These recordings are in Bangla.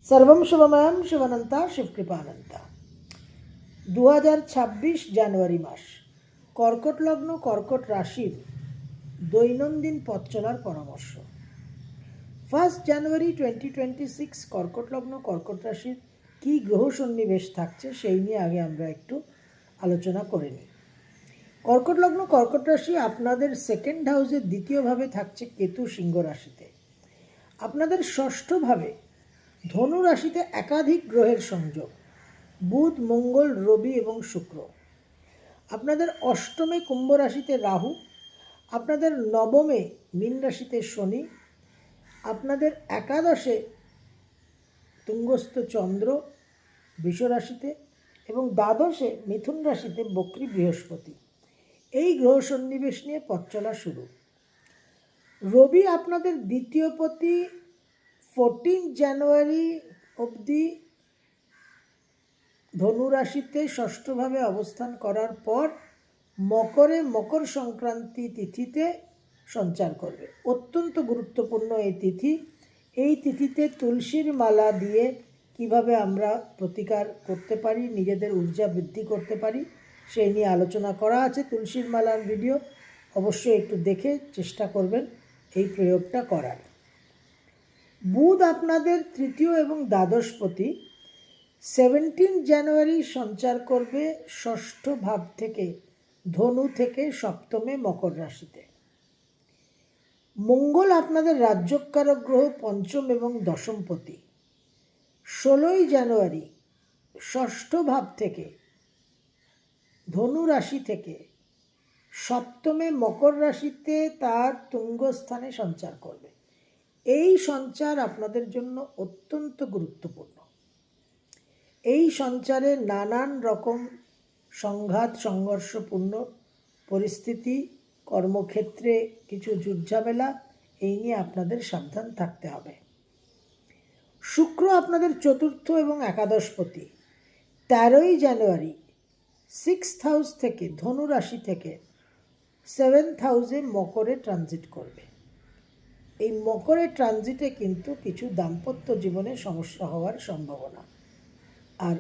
सर्वम शुभमयम शिवानंता शिवकृपानंता। 2026 জানুয়ারি মাস, কর্কট লগ্ন কর্কট রাশির দৈনন্দিন পথ চলার পরামর্শ। 1 জানুয়ারি 2026 কর্কট লগ্ন কর্কট রাশির কী গ্রহ সন্নিবেশ থাকছে সেই নিয়ে আগে আমরা একটু আলোচনা করে নিই। কর্কট লগ্ন কর্কট রাশি আপনাদের সেকেন্ড হাউসের দ্বিতীয়ভাবে থাকছে কেতু সিংহ রাশিতে। আপনাদের ষষ্ঠভাবে ধনু রাশিতে একাধিক গ্রহের সংযোগ, বুধ, মঙ্গল, রবি এবং শুক্র। আপনাদের অষ্টমে কুম্ভ রাশিতে রাহু, আপনাদের নবমে মীন রাশিতে শনি, আপনাদের একাদশে তুঙ্গস্থ চন্দ্র বৃষ রাশিতে এবং দ্বাদশে মিথুন রাশিতে বক্রী বৃহস্পতি। এই গ্রহ সন্নিবেশ নিয়ে পথ চলা শুরু। রবি আপনাদের দ্বিতীয়পতি 14 জানুয়ারি অবধি ধনু রাশিতে ষষ্ঠভাবে অবস্থান করার পর মকরে মকর সংক্রান্তি তিথিতে সঞ্চার করবে। অত্যন্ত গুরুত্বপূর্ণ এই তিথি। এই তিথিতে তুলসীর মালা দিয়ে কিভাবে আমরা প্রতিকার করতে পারি, নিজেদের ঊর্জা বৃদ্ধি করতে পারি সেই নিয়ে আলোচনা করা আছে। তুলসীর মালার ভিডিও অবশ্যই একটু দেখে চেষ্টা করবেন এই প্রয়োগটা করার। বুধ আপনাদের তৃতীয় এবং দ্বাদশপতি 17 জানুয়ারি সঞ্চার করবে ষষ্ঠ ভাব থেকে ধনু থেকে সপ্তমে মকর রাশিতে। মঙ্গল আপনাদের রাজ্যকারক গ্রহ পঞ্চম এবং দশমপতি 16 জানুয়ারি ষষ্ঠ ভাব থেকে ধনু রাশি থেকে সপ্তমে মকর রাশিতে তার তুঙ্গস্থানে সঞ্চার করবে। এই সঞ্চার আপনাদের জন্য অত্যন্ত গুরুত্বপূর্ণ। এই সঞ্চারে নানান রকম সংঘাত সংঘর্ষপূর্ণ পরিস্থিতি, কর্মক্ষেত্রে কিছু ঝুটঝামেলা, এই নিয়ে আপনাদের সাবধান থাকতে হবে। শুক্র আপনাদের চতুর্থ এবং একাদশপতি 13 জানুয়ারি 6th হাউস থেকে ধনু রাশি থেকে 7th হাউসে মকরে ট্রানজিট করবে। এই মকরে ট্রানজিটে কিন্তু কিছু দাম্পত্য জীবনে সমস্যা হওয়ার সম্ভাবনা, আর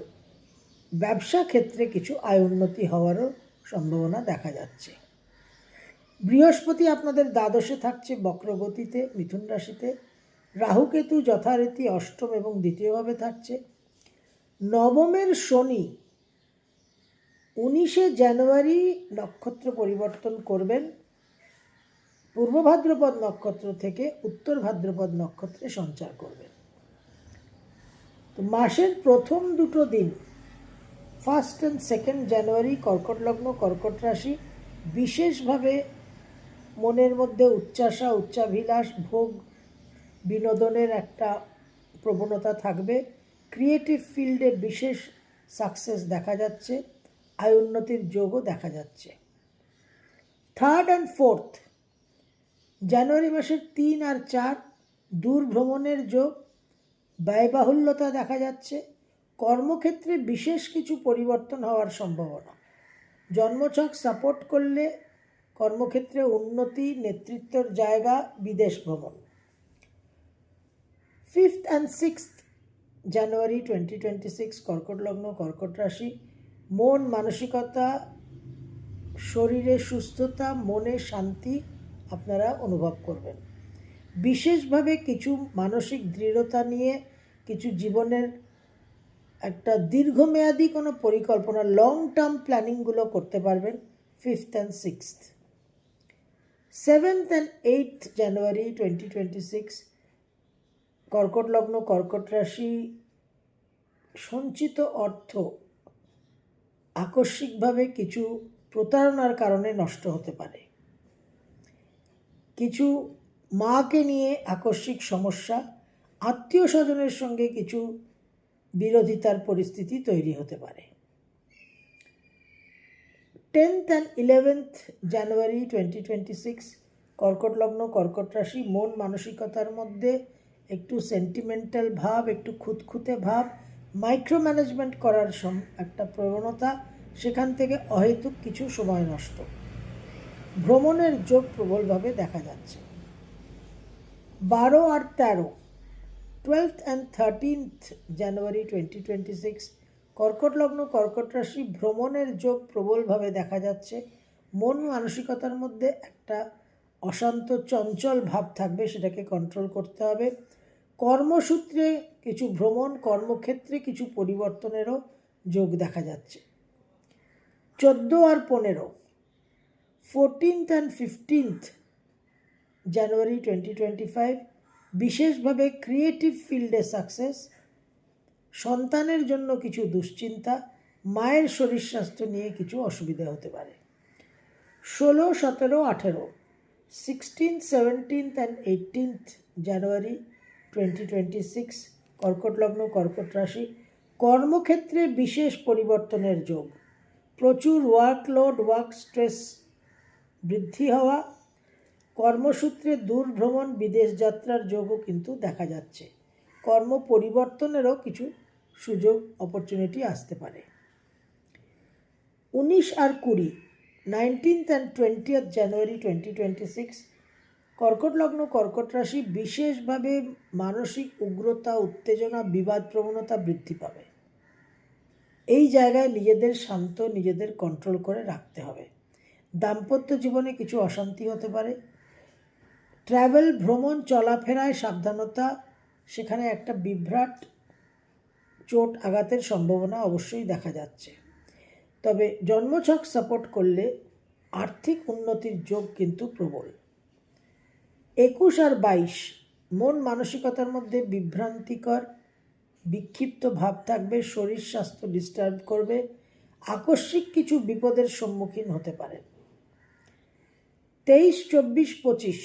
ব্যবসা ক্ষেত্রে কিছু আয় উন্নতি হওয়ারও সম্ভাবনা দেখা যাচ্ছে। বৃহস্পতি আপনাদের দ্বাদশে থাকছে বক্রগতিতে মিথুন রাশিতে। রাহুকেতু যথারীতি অষ্টম এবং দ্বিতীয়ভাবে থাকছে। নবমের শনি 19 জানুয়ারি নক্ষত্র পরিবর্তন করবেন, পূর্ব ভাদ্রপদ নক্ষত্র থেকে উত্তর ভাদ্রপদ নক্ষত্রে সঞ্চার করবেন। তো মাসের প্রথম দুটো দিন 1 and 2 জানুয়ারি কর্কট লগ্ন কর্কট রাশি বিশেষভাবে মনের মধ্যে উচ্চাসা, উচ্চাভিলাষ, ভোগ বিনোদনের একটা প্রবণতা থাকবে। ক্রিয়েটিভ ফিল্ডে বিশেষ সাকসেস দেখা যাচ্ছে, আয় উন্নতির যোগও দেখা যাচ্ছে। 3rd and 4th জানুয়ারি মাসের 3 আর 4 দূর ভ্রমণের যোগ, ব্যয়বাহুল্যতা দেখা যাচ্ছে। কর্মক্ষেত্রে বিশেষ কিছু পরিবর্তন হওয়ার সম্ভাবনা। জন্মছক সাপোর্ট করলে কর্মক্ষেত্রে উন্নতি, নেতৃত্বর জায়গা, বিদেশ ভ্রমণ। 5th and 6th জানুয়ারি 2026 কর্কট লগ্ন কর্কট রাশি মন মানসিকতা, শরীরে সুস্থতা, মনে শান্তি আপনারা অনুভব করবেন। বিশেষভাবে কিছু মানসিক দৃঢ়তা নিয়ে কিছু জীবনের একটা দীর্ঘমেয়াদী কোনো পরিকল্পনা, লং টার্ম প্ল্যানিংগুলো করতে পারবেন 5th and 6th। 7th and 8th জানুয়ারি 2026 কর্কট লগ্ন কর্কট রাশি সঞ্চিত অর্থ আকস্মিকভাবে কিছু প্রতারণার কারণে নষ্ট হতে পারে। কিছু মাকে নিয়ে আকস্মিক সমস্যা, আত্মীয় স্বজনের সঙ্গে কিছু বিরোধিতার পরিস্থিতি তৈরি হতে পারে। 10th and 11th জানুয়ারি 2026 কর্কট লগ্ন কর্কট রাশি মন মানসিকতার মধ্যে একটু সেন্টিমেন্টাল ভাব, একটু খুঁতখুঁতে ভাব, মাইক্রো ম্যানেজমেন্ট করার একটা প্রবণতা, সেখান থেকে অহেতুক কিছু সময় নষ্ট। ভ্রমণের যোগ প্রবলভাবে দেখা যাচ্ছে। 12 আর 13 12th and 13th জানুয়ারি 2026 কর্কট লগ্ন কর্কট রাশি ভ্রমণের যোগ প্রবলভাবে দেখা যাচ্ছে। মন মানসিকতার মধ্যে একটা অশান্ত চঞ্চল ভাব থাকবে, সেটাকে কন্ট্রোল করতে হবে। কর্মসূত্রে কিছু ভ্রমণ, কর্মক্ষেত্রে কিছু পরিবর্তনেরও যোগ দেখা যাচ্ছে। 14 আর 15 14th and 15th জানুয়ারি 2025 বিশেষভাবে ক্রিয়েটিভ ফিল্ডে সাকসেস, সন্তানের জন্য কিছু দুশ্চিন্তা, মায়ের শরীর স্বাস্থ্য নিয়ে কিছু অসুবিধা হতে পারে। 16, 17, 18 16th, 17th and 18th জানুয়ারি 2026 কর্কট লগ্ন কর্কট রাশি কর্মক্ষেত্রে বিশেষ পরিবর্তনের যোগ, প্রচুর ওয়ার্কলোড, ওয়ার্ক স্ট্রেস বৃদ্ধি হওয়া, কর্মসূত্রে দূর ভ্রমণ, বিদেশ যাত্রার যোগও কিন্তু দেখা যাচ্ছে। কর্ম পরিবর্তনেরও কিছু সুযোগ, অপরচুনিটি আসতে পারে। 19 আর 20 19th and 20th জানুয়ারি 2026 কর্কট লগ্ন কর্কট রাশি বিশেষভাবে মানসিক উগ্রতা, উত্তেজনা, বিবাদ প্রবণতা বৃদ্ধি পাবে। এই জায়গায় নিজেদের শান্ত, নিজেদের কন্ট্রোল করে রাখতে হবে। দাম্পত্য জীবনে কিছু অশান্তি হতে পারে। ট্রাভেল, ভ্রমণ, চলাফেরায় সাবধানতা, সেখানে একটা বিভ্রাট, চোট আঘাতের সম্ভাবনা অবশ্যই দেখা যাচ্ছে। তবে জন্মছক সাপোর্ট করলে আর্থিক উন্নতির যোগ কিন্তু প্রবল। 21 আর 22 মন মানসিকতার মধ্যে বিভ্রান্তিকর, বিক্ষিপ্ত ভাব থাকবে, শরীর স্বাস্থ্য ডিস্টার্ব করবে, আকস্মিক কিছু বিপদের সম্মুখীন হতে পারেন। 23, 24, 25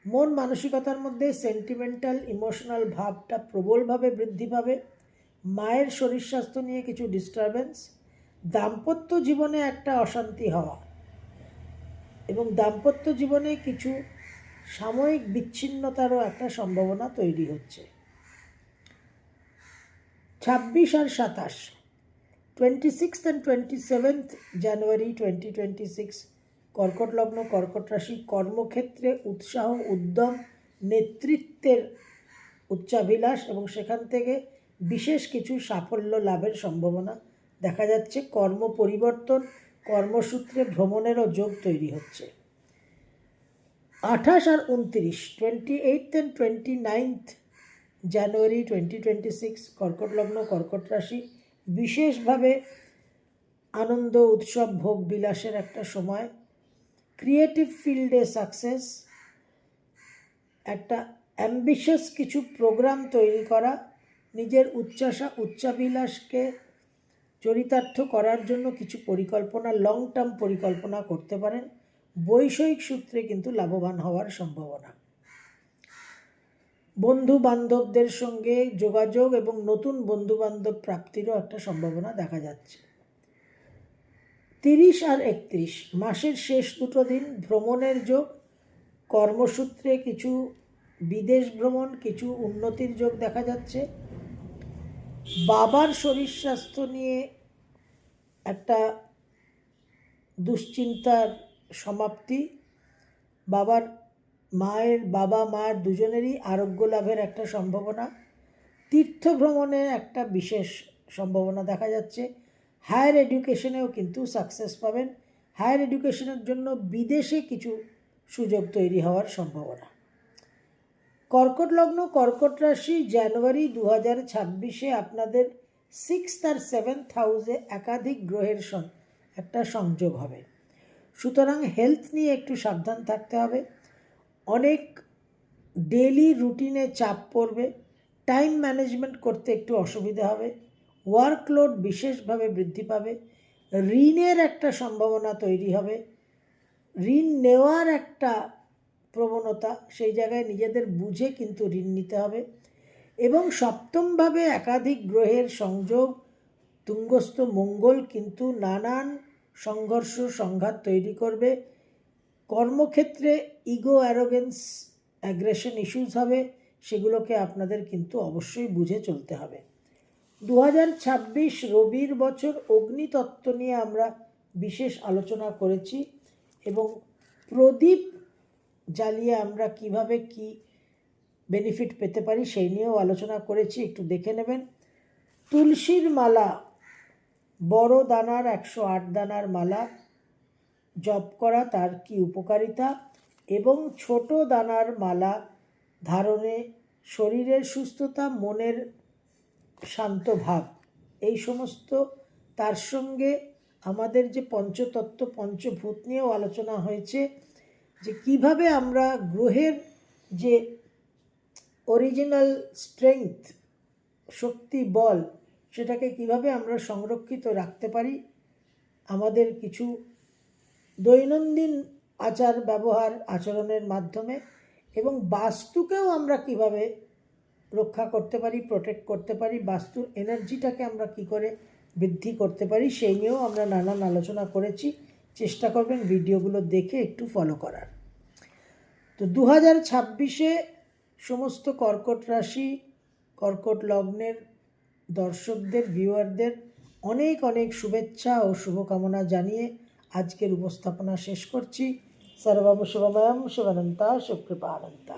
মন মানসিকতার মধ্যে সেন্টিমেন্টাল, ইমোশনাল ভাবটা প্রবলভাবে বৃদ্ধি পাবে, মায়ের শরীর স্বাস্থ্য নিয়ে কিছু ডিস্টারবেন্স, দাম্পত্য জীবনে একটা অশান্তি হওয়া এবং দাম্পত্য জীবনে কিছু সাময়িক বিচ্ছিন্নতারও একটা সম্ভাবনা তৈরি হচ্ছে। 26 আর 27 26th and 27th জানুয়ারি 2026 কর্কট লগ্ন কর্কট রাশি কর্মক্ষেত্রে উৎসাহ, উদ্যম, নেতৃত্বের উচ্চাভিলাষ এবং সেখান থেকে বিশেষ কিছু সাফল্য লাভের সম্ভাবনা দেখা যাচ্ছে। কর্ম পরিবর্তন, কর্মসূত্রে ভ্রমণেরও যোগ তৈরি হচ্ছে। 28 আর 29 28th and 29th জানুয়ারি 2026 কর্কট লগ্ন কর্কট রাশি বিশেষভাবে আনন্দ, উৎসব, ভোগ বিলাসের একটা সময়। ক্রিয়েটিভ ফিল্ডে সাকসেস, একটা অ্যাম্বিশাস কিছু প্রোগ্রাম তৈরি করা, নিজের উচ্চাশা, উচ্চাভিলাষকে চরিতার্থ করার জন্য কিছু পরিকল্পনা, লং টার্ম পরিকল্পনা করতে পারেন। বৈষয়িক সূত্রে কিন্তু লাভবান হওয়ার সম্ভাবনা। বন্ধু বান্ধবদের সঙ্গে যোগাযোগ এবং নতুন বন্ধু বান্ধব প্রাপ্তিরও একটা সম্ভাবনা দেখা যাচ্ছে। 30 আর 31 মাসের শেষ দুটো দিন ভ্রমণের যোগ, কর্মসূত্রে কিছু বিদেশ ভ্রমণ, কিছু উন্নতির যোগ দেখা যাচ্ছে। বাবার শরীর স্বাস্থ্য নিয়ে একটা দুশ্চিন্তার সমাপ্তি, বাবা মায়ের দুজনেরই আরোগ্য লাভের একটা সম্ভাবনা। তীর্থ ভ্রমণের একটা বিশেষ সম্ভাবনা দেখা যাচ্ছে। হায়ার এডুকেশনেও কিন্তু সাকসেস পাবেন। হায়ার এডুকেশনের জন্য বিদেশে কিছু সুযোগ তৈরি হওয়ার সম্ভাবনা। কর্কট লগ্ন কর্কট রাশি জানুয়ারি 2026 আপনাদের 6th আর 7th হাউসে একাধিক গ্রহের একটা সংযোগ হবে। সুতরাং হেলথ নিয়ে একটু সাবধান থাকতে হবে। অনেক ডেইলি রুটিনে চাপ পড়বে, টাইম ম্যানেজমেন্ট করতে একটু অসুবিধা হবে, ওয়ার্কলোড বিশেষভাবে বৃদ্ধি পাবে, ঋণের একটা সম্ভাবনা তৈরি হবে, ঋণ নেওয়ার একটা প্রবণতা, সেই জায়গায় নিজেদের বুঝে কিন্তু ঋণ নিতে হবে। এবং সপ্তমভাবে একাধিক গ্রহের সংযোগ, তুঙ্গস্থ মঙ্গল কিন্তু নানান সংঘর্ষ, সংঘাত তৈরি করবে। কর্মক্ষেত্রে ইগো, অ্যারোগেন্স, অ্যাগ্রেশন ইস্যুস হবে, সেগুলোকে আপনাদের কিন্তু অবশ্যই বুঝে চলতে হবে। 2026 রবির বছর, অগ্নিতত্ত্ব নিয়ে আমরা বিশেষ আলোচনা করেছি এবং প্রদীপ জ্বালিয়ে আমরা কিভাবে কি বেনিফিট পেতে পারি সেই নিয়েও আলোচনা করেছি, একটু দেখে নেবেন। তুলসীর মালা, বড় দানার 108 দানার মালা জপ করা, তার কি উপকারিতা, এবং ছোট দানার মালা ধারণে শরীরের সুস্থতা, মনের শান্ত ভাব, এই সমস্ত, তার সঙ্গে আমাদের যে পঞ্চতত্ত্ব পঞ্চভূত নিয়েও আলোচনা হয়েছে, যে কিভাবে আমরা গ্রহের যে অরিজিনাল স্ট্রেংথ, শক্তি, বল, সেটাকে কিভাবে আমরা সংরক্ষিত রাখতে পারি আমাদের কিছু দৈনন্দিন আচার ব্যবহার আচরণের মাধ্যমে, এবং বাস্তুকেও আমরা কিভাবে রক্ষা করতে পারি, প্রোটেক্ট করতে পারি, বাস্তুর এনার্জিটাকে আমরা কি করে বৃদ্ধি করতে পারি সেই নিয়েও আমরা নানান আলোচনা করেছি। চেষ্টা করবেন ভিডিওগুলো দেখে একটু ফলো করার। তো 2026-এ সমস্ত কর্কট রাশি, কর্কট লগ্নের দর্শকদের, ভিউয়ারদের অনেক অনেক শুভেচ্ছা ও শুভকামনা জানিয়ে আজকের উপস্থাপনা শেষ করছি। সর্বম শুভময়ম, শুভনন্তা, শুভকৃপানন্তা।